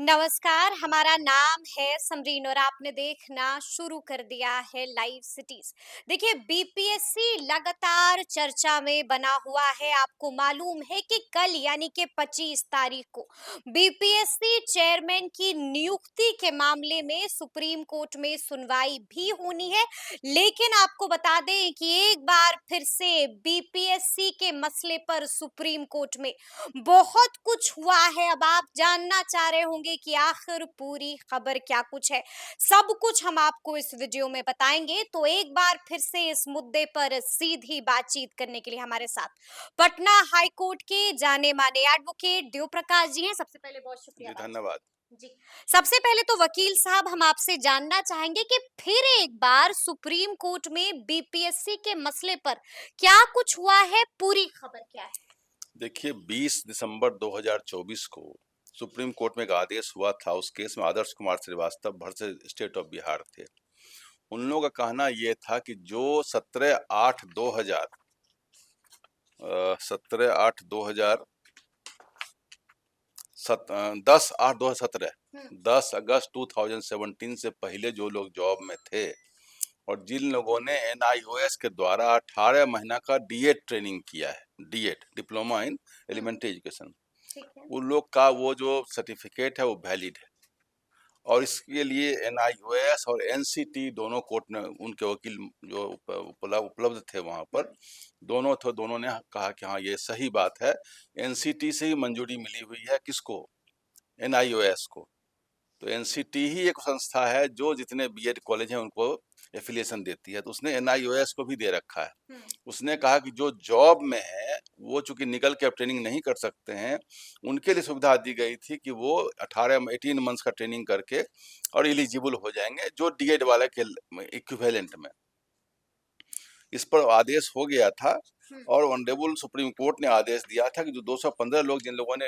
नमस्कार, हमारा नाम है समरीन और आपने देखना शुरू कर दिया है लाइव सिटीज। देखिए, बीपीएससी लगातार चर्चा में बना हुआ है। आपको मालूम है कि कल यानी कि 25 तारीख को बीपीएससी चेयरमैन की नियुक्ति के मामले में सुप्रीम कोर्ट में सुनवाई भी होनी है। लेकिन आपको बता दें कि एक बार फिर से बीपीएससी के मसले पर सुप्रीम कोर्ट में बहुत कुछ हुआ है। अब आप जानना चाह रहे होंगे कि आखिर पूरी खबर क्या कुछ है। सब कुछ हम आपको इस वीडियो में बताएंगे। तो एक बार फिर से इस मुद्दे पर सीधी बातचीत करने के लिए हमारे साथ पटना हाई कोर्ट के जाने माने एडवोकेट देव प्रकाश जी हैं। सबसे पहले बहुत शुक्रिया जी, बातचीत धन्यवाद। जी। सबसे पहले तो वकील साहब, हम आपसे जानना चाहेंगे कि फिर एक बार सुप्रीम कोर्ट में बीपीएससी के मसले पर क्या कुछ हुआ है, पूरी खबर क्या है। देखिए, 20 दिसंबर 2024 को सुप्रीम कोर्ट में एक आदेश हुआ था। उस केस में आदर्श कुमार श्रीवास्तव भरसे स्टेट ऑफ बिहार थे। उन लोगों का कहना ये था कि जो 17/8/2000 17/8/2000 10/8/2017 10 अगस्त 2017 से पहले जो लोग जॉब में थे और जिन लोगों ने एनआईओएस के द्वारा 18 महीना का डीएड ट्रेनिंग किया है, DEd diploma in elementary education, ठीक है। उन लोग का वो जो सर्टिफिकेट है वो वैलिड है। और इसके लिए एनआईओएस और एनसीटी दोनों कोर्ट ने, उनके वकील जो उपलब्ध थे वहां पर, दोनों ने कहा कि हाँ ये सही बात है। एनसीटी से ही मंजूरी मिली हुई है किसको? एनआईओएस को। तो एनसीटी ही एक संस्था है जो जितने बीएड कॉलेज हैं उनको एफिलिएशन देती है। तो उसने एनआईओएस को भी दे रखा है। उसने कहा कि जो जॉब में है वो चूंकि निकल के अब ट्रेनिंग नहीं कर सकते हैं, उनके लिए सुविधा दी गई थी कि वो 18 मंथ्स का ट्रेनिंग करके और एलिजिबल हो जाएंगे जो डीएड वाले के इक्विवेलेंट में। इस पर आदेश हो गया था और ऑनरेबल सुप्रीम कोर्ट ने आदेश दिया था कि जो 215 लोग, जिन लोगों ने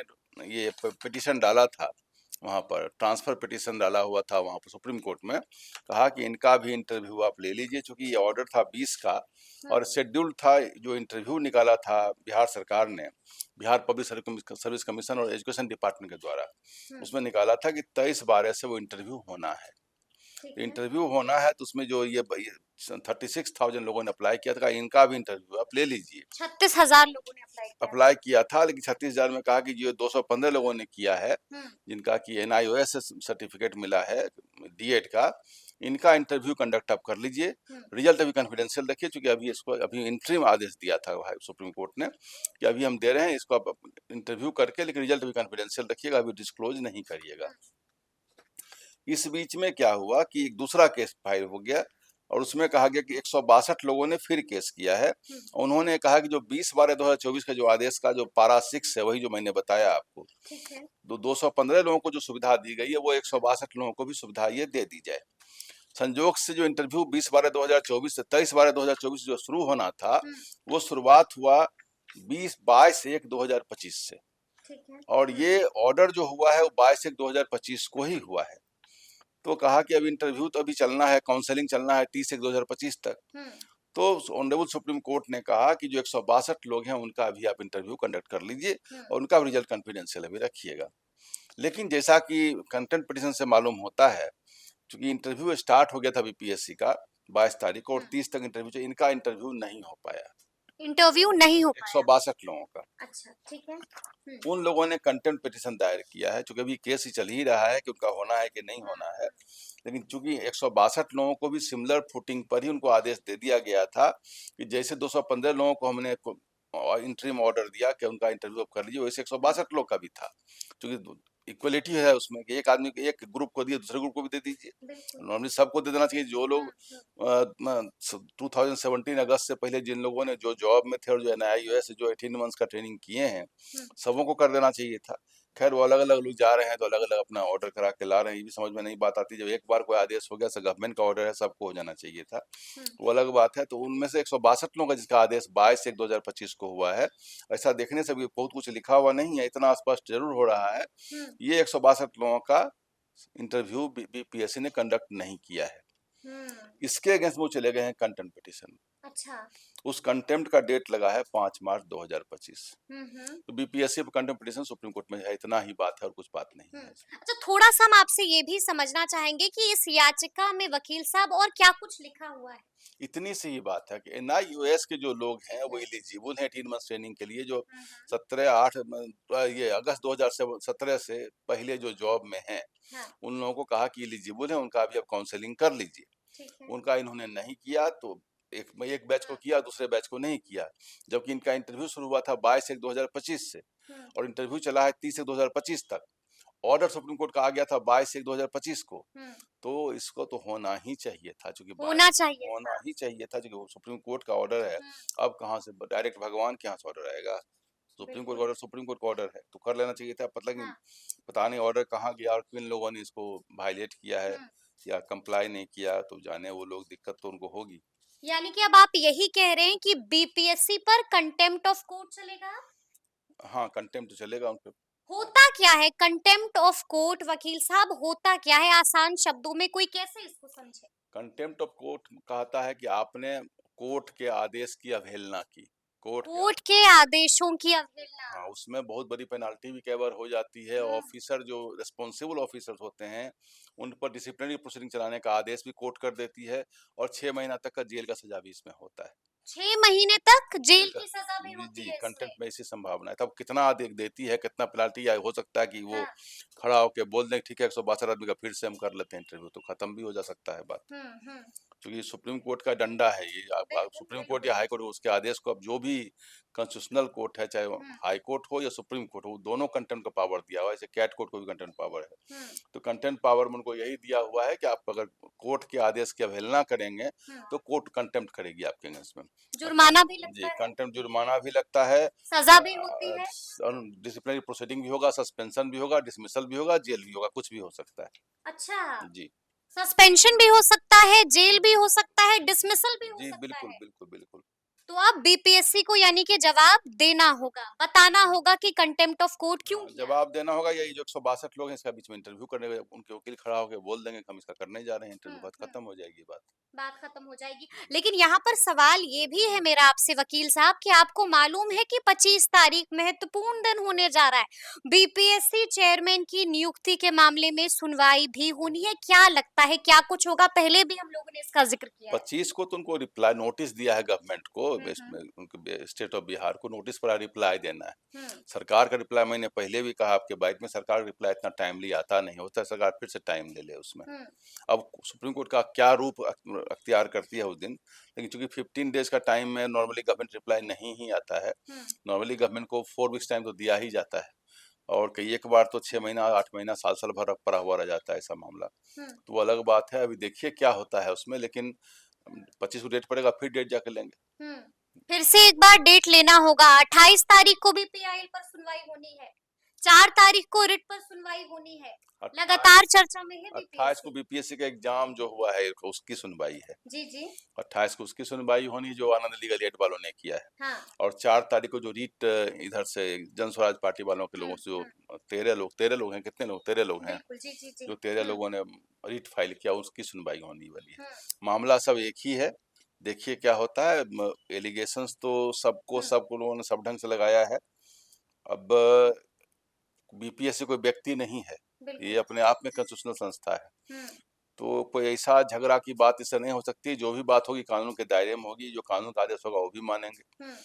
ये पिटीशन डाला था, वहां पर ट्रांसफर पिटीशन डाला हुआ था वहां पर सुप्रीम कोर्ट में, कहा कि इनका भी इंटरव्यू आप ले लीजिए। चूंकि ये ऑर्डर था 20 का और शेड्यूल था, जो इंटरव्यू निकाला था बिहार सरकार ने, बिहार पब्लिक सर्विस कमीशन और एजुकेशन डिपार्टमेंट के द्वारा, उसमें निकाला था कि 23/12 से वो इंटरव्यू होना है। इंटरव्यू होना है तो उसमें जो ये 36,000 लोगों ने अप्लाई किया था, इनका भी इंटरव्यू आप ले लीजिए। 36,000 लोगों ने अप्लाई किया था, लेकिन 36,000 में कहा कि जो 215 लोगों ने किया है, जिनका कि एनआईओएस से सर्टिफिकेट मिला है डीएड का, इनका इंटरव्यू कंडक्ट आप कर लीजिए। रिजल्ट अभी कॉन्फिडेंशियल रखिए, क्योंकि अभी इंटरिम आदेश दिया था सुप्रीम कोर्ट ने कि अभी हम दे रहे हैं इसको, आप इंटरव्यू करके, लेकिन रिजल्ट अभी कॉन्फिडेंशियल रखिएगा, अभी डिस्क्लोज नहीं करिएगा। इस बीच में क्या हुआ कि एक दूसरा केस फाइल हो गया और उसमें कहा गया कि 162 लोगों ने फिर केस किया है। उन्होंने कहा कि जो 20/12/2024 का जो आदेश का जो पारा 6 है, वही जो मैंने बताया आपको, ठीक है। 215 लोगों को जो सुविधा दी गई है, वो 162 लोगों को भी सुविधा ये दे दी जाए। संजोग से जो इंटरव्यू 20/12/2024 से 23/12/2024 जो शुरू होना था, वो शुरुआत हुआ 22/1/2025 से। ठीक है। और ये ऑर्डर जो हुआ है वो 22/1/2025 को ही हुआ है। तो कहा कि अब इंटरव्यू तो अभी चलना है, काउंसलिंग चलना है 30/1/2025 तक। तो ऑनरेबल सुप्रीम कोर्ट ने कहा कि जो 162 लोग हैं उनका अभी आप इंटरव्यू कंडक्ट कर लीजिए और उनका रिजल्ट कॉन्फिडेंशियल अभी रखिएगा। लेकिन जैसा कि कंटेंट पिटीशन से मालूम होता है, चूंकि इंटरव्यू स्टार्ट हो गया था बीपीएससी का 22 तारीख को और 30 तक इंटरव्यू चाहिए, इनका इंटरव्यू नहीं हो पाया, इंटरव्यू नहीं हो पाया। 162 लोगों का। अच्छा, ठीक है। उन लोगों ने कंटेम्प्ट पिटीशन दायर किया है, चूंकि अभी केस ही चल ही रहा है कि उनका होना है कि नहीं होना है। लेकिन चूंकि 162 लोगों को भी सिमिलर फुटिंग पर ही उनको आदेश दे दिया गया था कि जैसे 215 लोगों को हमने इंटरिम ऑर्डर दिया कि उनका इंटरव्यू कर लीजिए, वैसे 162 लोग का भी था। क्योंकि इक्वलिटी है उसमें कि एक आदमी एक ग्रुप को दिए, दूसरे ग्रुप को भी दे दीजिए। नॉर्मली सबको दे देना चाहिए। जो लोग 2017 अगस्त से पहले जिन लोगों ने जो जॉब में थे और जो एनआईओएस से जो 18 मंथ्स का ट्रेनिंग किए हैं, सबों को कर देना चाहिए था। खैर, वो अलग अलग लोग जा रहे हैं तो अलग अलग अपना ऑर्डर करा के ला रहे हैं। ये भी समझ में नहीं बात आती, जब एक बार कोई आदेश हो गया, गवर्नमेंट का ऑर्डर है, सबको हो जाना चाहिए था, वो अलग बात है। तो उनमें से 162 लोगों का जिसका आदेश 22/1/2025 को हुआ है, ऐसा देखने से भी बहुत कुछ लिखा हुआ नहीं है, इतना स्पष्ट जरूर हो रहा है, ये 162 लोगों का इंटरव्यू बीपीएससी ने कंडक्ट नहीं किया है। इसके अगेंस्ट वो चले गए हैं कंटेम्प्ट पिटीशन। अच्छा। उस कंटेम्प्ट का डेट लगा है 5 मार्च 2025। हम्म। तो बीपीएससी पर कंटेम्प्ट पिटीशन सुप्रीम कोर्ट में है, इतना ही बात है और कुछ बात नहीं है। अच्छा, थोड़ा-सा हम आपसे ये भी समझना चाहेंगे कि इस याचिका में वकील साहब और क्या कुछ लिखा हुआ है? इतनी सी ही बात है कि एनआईयूएस के जो लोग हैं वो एलिजिबल हैं 18 मंथ्स ट्रेनिंग के लिए, जो हुँ, हुँ। ये अगस्त 2017 से पहले जो जॉब में हैं, हाँ, उन लोगों को कहा कि एलिजिबल है, उनका अभी आप काउंसलिंग कर लीजिए। ठीक है। उनका इन्होंने नहीं किया, तो एक बैच को हाँ, किया, दूसरे बैच को नहीं किया। जबकि इनका इंटरव्यू शुरू हुआ था 22/1/2025 से हुँ, और इंटरव्यू चला है 30/1/2025 तक। ऑर्डर सुप्रीम कोर्ट का आ गया था 22/1/2025 को। हुँ। तो इसको तो होना ही चाहिए था, चूंकि होना चाहिए होना था। ही चाहिए था, क्योंकि वो सुप्रीम कोर्ट का ऑर्डर है। हुँ, अब कहाँ से डायरेक्ट भगवान के यहाँ से ऑर्डर आएगा? सुप्रीम कोर्ट का बिल्कुल। ऑर्डर सुप्रीम कोर्ट का ऑर्डर है, तो कर लेना चाहिए था। हाँ, पता नहीं ऑर्डर कहाँ गया और किन लोगों ने इसको वायलेट किया है हुँ। या कंप्लाई नहीं किया, तो जाने वो लोग, दिक्कत तो उनको होगी। यानी कि अब आप यही कह रहे हैं कि बीपीएससी पर कंटेम्प्ट ऑफ कोर्ट चलेगा? हाँ, कंटेम्प्ट तो चलेगा उन पे। होता क्या है कंटेम्प्ट ऑफ कोर्ट वकील साहब, होता क्या है? आसान शब्दों में कोई कैसे इसको समझे? कंटेम्प्ट ऑफ कोर्ट कहता है कि आपने कोर्ट के आदेश की अवहेलना की। कोर्ट के कोर्ट के आदेशों की अवहेलना। हाँ, उसमें बहुत बड़ी पेनाल्टी भी कई बार हो जाती है। हुँ, ऑफिसर जो रिस्पॉन्सिबल ऑफिसर्स होते हैं, उन पर डिसिप्लिनरी प्रोसीडिंग चलाने का आदेश भी कोर्ट कर देती है और 6 महीना तक का जेल का सजा भी इसमें होता है। 6 महीने तक जेल जेल का की सजा भी जी, होती जी, है कंटेम्प्ट इसमें? में ऐसी संभावना है। तब कितना देती है, कितना पेनल्टी, या हो सकता है कि वो हाँ। खड़ा होके बोल दें ठीक है 162 आदमी का फिर से हम कर लेते हैं इंटरव्यू, तो खत्म भी हो जा सकता है बात। हुँ, हुँ। क्योंकि सुप्रीम कोर्ट का डंडा है ये। आप बिल्कुल, सुप्रीम कोर्ट बिल्कुल। या हाई कोर्ट, उसके आदेश को अब जो भी कॉन्स्टिट्यूशनल कोर्ट है, चाहे वो हुँ, हाई कोर्ट हो या सुप्रीम कोर्ट हो, दोनों कंटेम्प्ट का पावर दिया हुआ है। जैसे कैट कोर्ट को भी कंटेम्प्ट पावर है। हुँ, तो कंटेम्प्ट पावर में उनको यही दिया हुआ है कि आप अगर कोर्ट के आदेश की अवहेलना करेंगे, हुँ। तो कोर्ट कंटेम्प्ट करेगी आपके अगेंस्ट में। जुर्माना भी जी, लगता है? कंटेम्प्ट जुर्माना भी लगता है, सजा भी होती है? डिसिप्लिनरी प्रोसीडिंग भी होगा, सस्पेंशन भी होगा, डिसमिसल भी होगा, जेल भी होगा, कुछ भी हो सकता अच्छा, है। जी, सस्पेंशन भी हो सकता है, जेल भी हो सकता है, डिसमिसल भी हो जी, सकता बिल्कुल, है। बिल्कुल, बिल्कुल। तो अब बीपीएससी को यानी कि जवाब देना होगा, बताना होगा कि कंटेम्प्ट ऑफ कोर्ट क्यों हाँ, किया? जवाब देना होगा। यही जो 162 लोग हैं, इसका बीच में इंटरव्यू करने गए, उनके वकील खड़ा होकर बोल देंगे कि हम इसका करने जा रहे हैं हुँ, इंटरव्यू, बात हुँ। खत्म हो जाएगी बात। बात खत्म हो जाएगी। लेकिन यहाँ पर सवाल ये भी है मेरा आपसे वकील साहब कि आपको मालूम है कि 25 तारीख महत्वपूर्ण दिन होने जा रहा है। बीपीएससी चेयरमैन की नियुक्ति के मामले में सुनवाई भी होनी है। क्या लगता है क्या कुछ होगा? पहले भी हम लोगों ने इसका जिक्र किया है। 25 को तो उनको रिप्लाई नोटिस दिया है गवर्नमेंट को, हुँ, हुँ। उनके स्टेट ऑफ बिहार को नोटिस पर रिप्लाई देना है। हुँ, सरकार का रिप्लाई मैंने पहले भी कहा आपके बाइट में, सरकार का रिप्लाई इतना टाइमली आता नहीं होता है, सरकार फिर से टाइम ले ले उसमें। हुँ, अब सुप्रीम कोर्ट का क्या रूप अख्तियार करती है उस दिन, लेकिन चूंकि 15 डेज का टाइम में नॉर्मली गवर्नमेंट रिप्लाई नहीं ही आता है। हुँ, नॉर्मली गवर्नमेंट को 4 वीक्स टाइम तो दिया ही जाता है, और कई एक बार तो 6 महीना 8 महीना साल साल भर पड़ा हुआ रह जाता है ऐसा मामला। हुँ, तो वो अलग बात है, अभी देखिए क्या होता है उसमें। लेकिन 25 को डेट पड़ेगा, फिर डेट जाकर लेंगे। हुँ। फिर से एक बार डेट लेना होगा। 28 तारीख को भी पीआईएल पर सुनवाई होनी है। 4 तारीख को रिट पर सुनवाई होनी है। 28 लगातार चर्चा में है 28 को बीपीएससी। बीपीएससी का एग्जाम जो हुआ है उसकी सुनवाई है। जी, जी। 28 को उसकी सुनवाई होनी, जो आनंद लीगल एड वालों ने किया है। हाँ। और 4 तारीख को जो रीट इधर से जन स्वराज पार्टी वालों के हुँ, लोगों से जो हुँ। 13 लोग हैं, कितने लोग, 13 लोग हैं, बिल्कुल, जी, जी, जी। जो 13 हुँ, लोगों ने रीट फाइल किया, उसकी सुनवाई होने वाली है। हुँ, मामला सब एक ही है। देखिए क्या होता है। एलिगेशंस तो हुँ, सब लोगों ने सब ढंग से लगाया है। अब बीपीएससी कोई व्यक्ति नहीं है, ये बिल्कुल। अपने आप में कॉन्स्टिट्यूशनल संस्था है। हुँ, तो कोई ऐसा झगड़ा की बात इससे नहीं हो सकती। जो भी बात होगी कानून के दायरे में होगी, जो कानून का आदेश होगा वो भी मानेंगे। हुँ,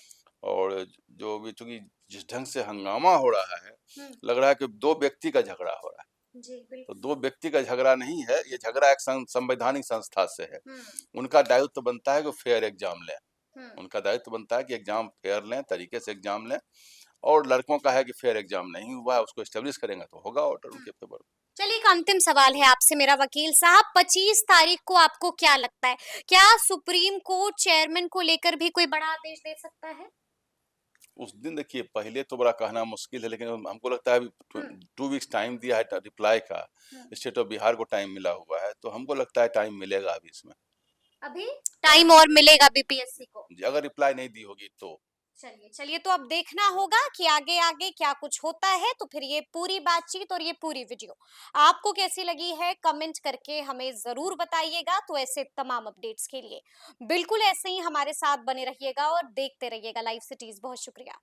और जो भी, चूंकि जिस ढंग से हंगामा हो रहा है, हुँ। लग रहा है कि दो व्यक्ति का झगड़ा हो रहा है। जी, तो बिल्कुल। दो व्यक्ति का झगड़ा नहीं है, ये झगड़ा एक संवैधानिक संस्था से है। हुँ, उनका दायित्व बनता है कि फेयर एग्जाम लें। हुँ। उनका दायित्व बनता है कि एग्जाम फेयर लें, तरीके से एग्जाम लें। और लड़कों का है कि फेयर एग्जाम नहीं हुआ है, उसको एस्टेब्लिश करेंगे तो होगा ऑर्डर उनके फेवर। चलिए एक अंतिम सवाल है आपसे मेरा वकील साहब, 25 तारीख को आपको क्या लगता है, क्या सुप्रीम कोर्ट चेयरमैन को लेकर भी कोई बड़ा आदेश दे सकता है? उस दिन देखिए, पहले तो बड़ा कहना मुश्किल है, लेकिन हमको लगता है अभी हुँ, 2 वीक्स टाइम दिया है रिप्लाई का। हुँ। स्टेट ऑफ बिहार को टाइम मिला हुआ है, तो हमको लगता है टाइम मिलेगा अभी इसमें। अभी टाइम और मिलेगा बीपीएससी को। अगर रिप्लाई नहीं दी होगी तो। चलिए, चलिए तो अब देखना होगा कि आगे आगे क्या कुछ होता है, तो फिर ये पूरी बातचीत और ये पूरी वीडियो आपको कैसी लगी है कमेंट करके हमें जरूर बताइएगा। तो ऐसे तमाम अपडेट्स के लिए बिल्कुल ऐसे ही हमारे साथ बने रहिएगा और देखते रहिएगा लाइव सिटीज। बहुत शुक्रिया।